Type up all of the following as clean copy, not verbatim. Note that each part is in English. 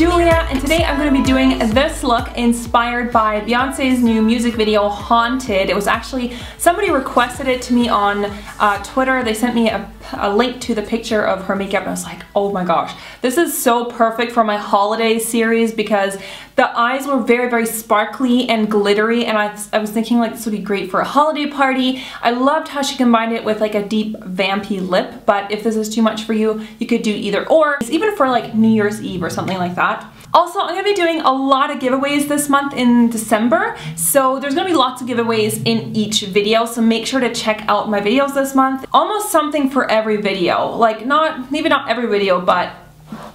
Julia, and today I'm going to be doing this look inspired by Beyonce's new music video, Haunted. It was actually, somebody requested it to me on Twitter. They sent me a link to the picture of her makeup and I was like, oh my gosh, this is so perfect for my holiday series because the eyes were very, very sparkly and glittery, and I was thinking like this would be great for a holiday party. I loved how she combined it with like a deep vampy lip, but if this is too much for you, you could do either or. It's even for like New Year's Eve or something like that. Also, I'm going to be doing a lot of giveaways this month in December, so there's going to be lots of giveaways in each video, so make sure to check out my videos this month. Almost something for every video, like maybe not every video, but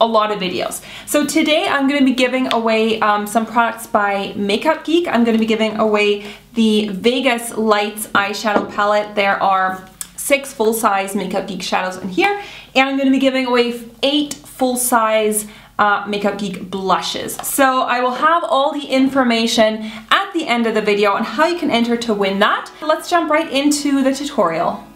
a lot of videos. So today I'm going to be giving away some products by Makeup Geek. I'm going to be giving away the Vegas Lights eyeshadow palette. There are 6 full-size Makeup Geek shadows in here, and I'm going to be giving away 8 full-size Makeup Geek blushes. So I will have all the information at the end of the video on how you can enter to win that. Let's jump right into the tutorial.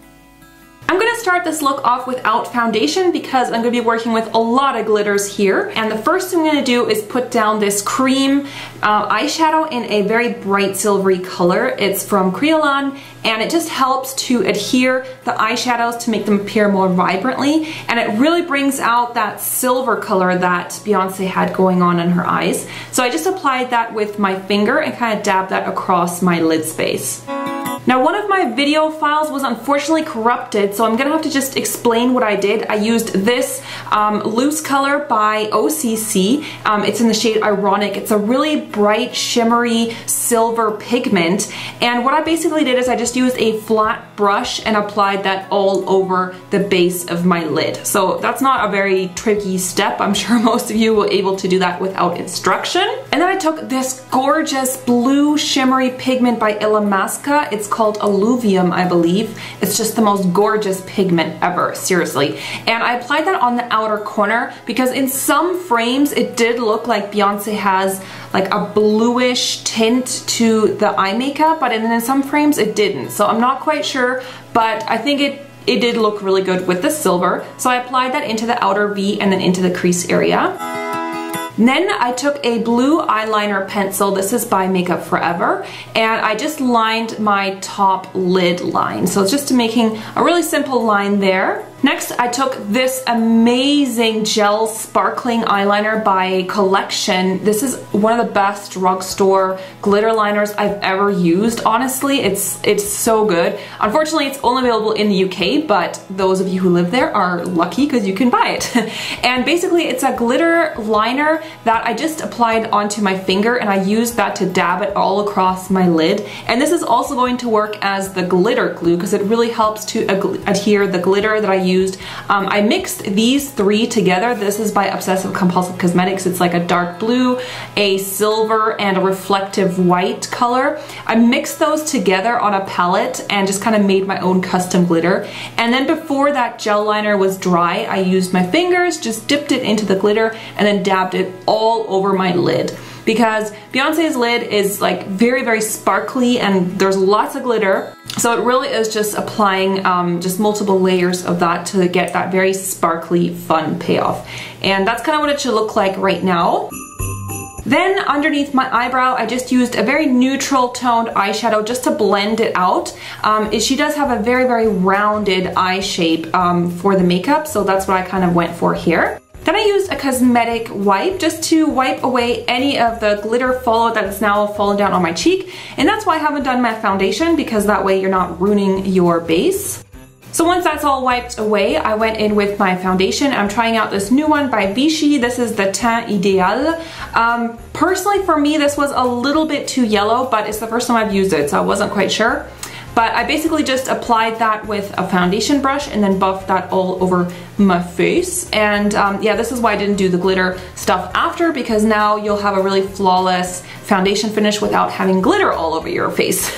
I'm going to start this look off without foundation because I'm going to be working with a lot of glitters here. And the first thing I'm going to do is put down this cream eyeshadow in a very bright silvery color. It's from Creolon, and it just helps to adhere the eyeshadows to make them appear more vibrantly. And it really brings out that silver color that Beyonce had going on in her eyes. So I just applied that with my finger and kind of dabbed that across my lid space. Now, one of my video files was unfortunately corrupted, so I'm gonna have to just explain what I did. I used this loose color by OCC. It's in the shade Ironic. It's a really bright, shimmery silver pigment. And what I basically did is I just used a flat brush and applied that all over the base of my lid. So that's not a very tricky step. I'm sure most of you will be able to do that without instruction. And then I took this gorgeous blue shimmery pigment by Illamasqua. It's called Alluvium, I believe. It's just the most gorgeous pigment ever, seriously. And I applied that on the outer corner because in some frames it did look like Beyonce has like a bluish tint to the eye makeup, but in some frames it didn't. So I'm not quite sure, but I think it did look really good with the silver. So I applied that into the outer V and then into the crease area. Then I took a blue eyeliner pencil, this is by Makeup Forever, and I just lined my top lid line. So it's just making a really simple line there. Next, I took this amazing gel sparkling eyeliner by Collection. This is one of the best drugstore glitter liners I've ever used. Honestly, it's so good. Unfortunately, it's only available in the UK, but those of you who live there are lucky because you can buy it. And basically, it's a glitter liner that I just applied onto my finger, and I used that to dab it all across my lid. And this is also going to work as the glitter glue because it really helps to adhere the glitter that I used. I mixed these 3 together. This is by Obsessive Compulsive Cosmetics. It's like a dark blue, a silver, and a reflective white color. I mixed those together on a palette and just kind of made my own custom glitter. And then before that gel liner was dry, I used my fingers, just dipped it into the glitter, and then dabbed it all over my lid. Because Beyonce's lid is like very, very sparkly and there's lots of glitter. So it really is just applying just multiple layers of that to get that very sparkly, fun payoff. And that's kind of what it should look like right now. Then underneath my eyebrow, I just used a very neutral toned eyeshadow just to blend it out. She does have a very, very rounded eye shape for the makeup, so that's what I kind of went for here. Then I used a cosmetic wipe just to wipe away any of the glitter fallout that is now fallen down on my cheek. And that's why I haven't done my foundation, because that way you're not ruining your base. So once that's all wiped away, I went in with my foundation. I'm trying out this new one by Vichy. This is the Teint Ideal. Personally, for me, this was a little bit too yellow, but it's the first time I've used it, so I wasn't quite sure. But I basically just applied that with a foundation brush and then buffed that all over my face. And yeah, this is why I didn't do the glitter stuff after, because now you'll have a really flawless foundation finish without having glitter all over your face.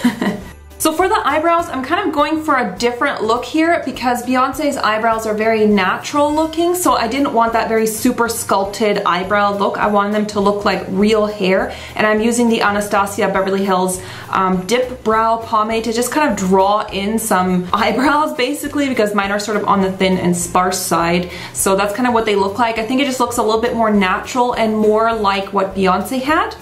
So for the eyebrows, I'm kind of going for a different look here because Beyonce's eyebrows are very natural looking, so I didn't want that very super sculpted eyebrow look. I wanted them to look like real hair, and I'm using the Anastasia Beverly Hills Dip Brow Pomade to just kind of draw in some eyebrows basically, because mine are sort of on the thin and sparse side. So that's kind of what they look like. I think it just looks a little bit more natural and more like what Beyonce had.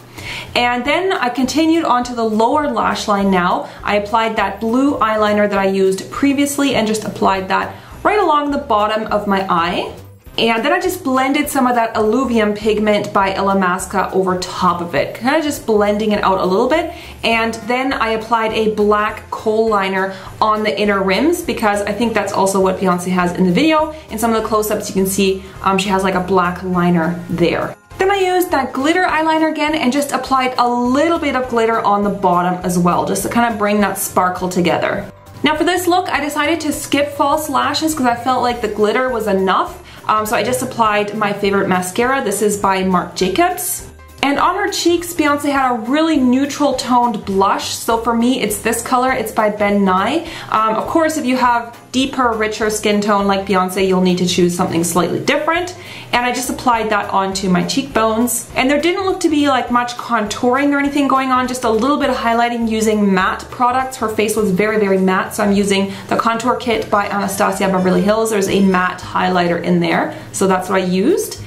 And then I continued onto the lower lash line now. I applied that blue eyeliner that I used previously and just applied that right along the bottom of my eye. And then I just blended some of that alluvium pigment by Illamasqua over top of it, kind of just blending it out a little bit. And then I applied a black kohl liner on the inner rims because I think that's also what Beyonce has in the video. In some of the close-ups you can see she has like a black liner there. Then I used that glitter eyeliner again and just applied a little bit of glitter on the bottom as well, just to kind of bring that sparkle together. Now for this look, I decided to skip false lashes because I felt like the glitter was enough. So I just applied my favorite mascara. This is by Marc Jacobs. And on her cheeks, Beyonce had a really neutral toned blush. So for me, it's this color. It's by Ben Nye. Of course, if you have deeper, richer skin tone like Beyonce, you'll need to choose something slightly different. And I just applied that onto my cheekbones. And there didn't look to be like much contouring or anything going on, just a little bit of highlighting using matte products. Her face was very, very matte, so I'm using the contour kit by Anastasia Beverly Hills. There's a matte highlighter in there, so that's what I used.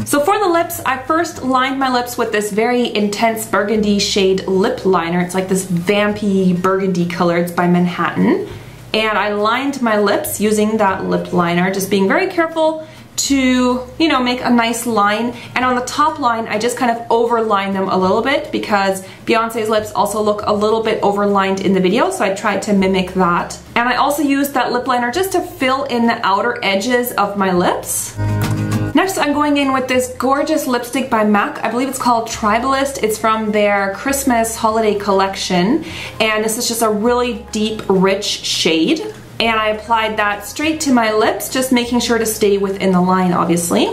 So for the lips, I first lined my lips with this very intense burgundy shade lip liner. It's like this vampy burgundy color. It's by Manhattan. And I lined my lips using that lip liner, just being very careful to, you know, make a nice line. And on the top line, I just kind of overlined them a little bit because Beyonce's lips also look a little bit overlined in the video, so I tried to mimic that. And I also used that lip liner just to fill in the outer edges of my lips. Next, I'm going in with this gorgeous lipstick by MAC. I believe it's called Tribalist. It's from their Christmas holiday collection. And this is just a really deep, rich shade. And I applied that straight to my lips, just making sure to stay within the line, obviously.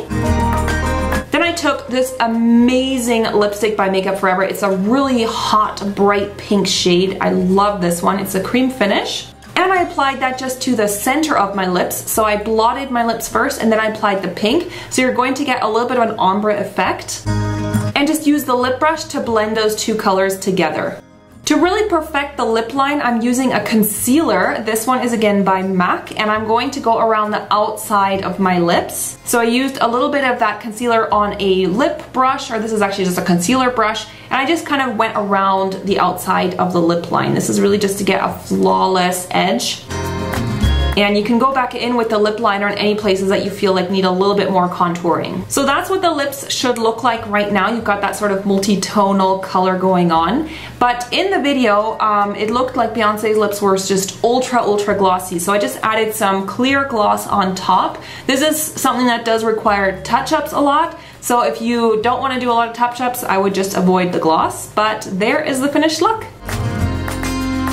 Then I took this amazing lipstick by Makeup Forever. It's a really hot, bright pink shade. I love this one. It's a cream finish. And I applied that just to the center of my lips. So I blotted my lips first and then I applied the pink. So you're going to get a little bit of an ombre effect. And just use the lip brush to blend those two colors together. To really perfect the lip line, I'm using a concealer. This one is again by MAC, and I'm going to go around the outside of my lips. So I used a little bit of that concealer on a lip brush, or this is actually just a concealer brush, and I just kind of went around the outside of the lip line. This is really just to get a flawless edge. And you can go back in with the lip liner in any places that you feel like need a little bit more contouring. So that's what the lips should look like right now. You've got that sort of multi-tonal color going on. But in the video, it looked like Beyonce's lips were just ultra, ultra glossy. So I just added some clear gloss on top. This is something that does require touch-ups a lot. So if you don't want to do a lot of touch-ups, I would just avoid the gloss. But there is the finished look.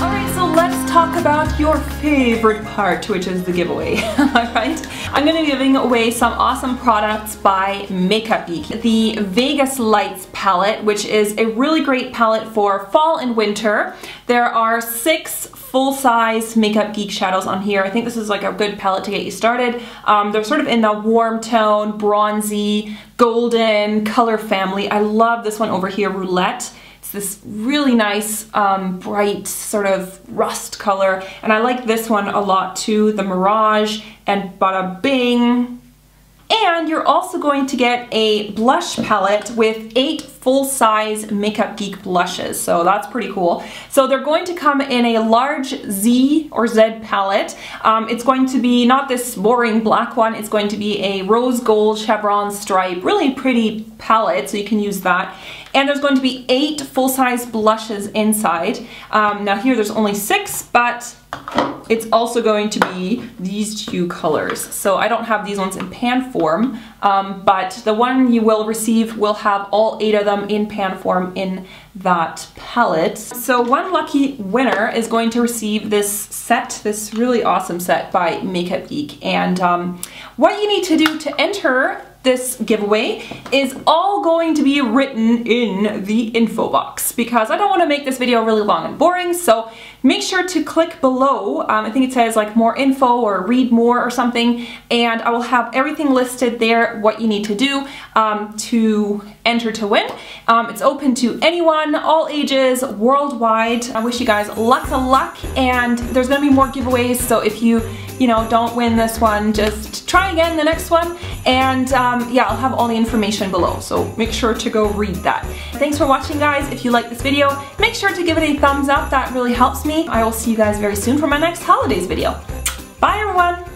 Alright, so let's talk about your favorite part, which is the giveaway. Alright, I'm going to be giving away some awesome products by Makeup Geek. The Vegas Lights palette, which is a really great palette for fall and winter. There are 6 full-size Makeup Geek shadows on here. I think this is like a good palette to get you started. They're sort of in the warm tone, bronzy, golden color family. I love this one over here, Roulette. This really nice bright sort of rust color, and I like this one a lot too, the Mirage and Bada Bing. And you're also going to get a blush palette with 8 full-size Makeup Geek blushes, so that's pretty cool. So they're going to come in a large Z or Z palette. It's going to be not this boring black one, it's going to be a rose gold chevron stripe, really pretty palette, so you can use that. And there's going to be 8 full-size blushes inside. Now here there's only 6, but it's also going to be these 2 colors. So I don't have these ones in pan form, but the one you will receive will have all 8 of them in pan form in that palette. So one lucky winner is going to receive this set, this really awesome set by Makeup Geek. And what you need to do to enter this giveaway is all going to be written in the info box because I don't want to make this video really long and boring, so make sure to click below. I think it says like more info or read more or something, and I will have everything listed there, what you need to do to enter to win. It's open to anyone, all ages, worldwide. I wish you guys lots of luck, and there's gonna be more giveaways, so if you don't win this one, just try again the next one, and yeah, I'll have all the information below, so make sure to go read that. Thanks for watching, guys. If you like this video, make sure to give it a thumbs up. That really helps me. I will see you guys very soon for my next holidays video. Bye, everyone!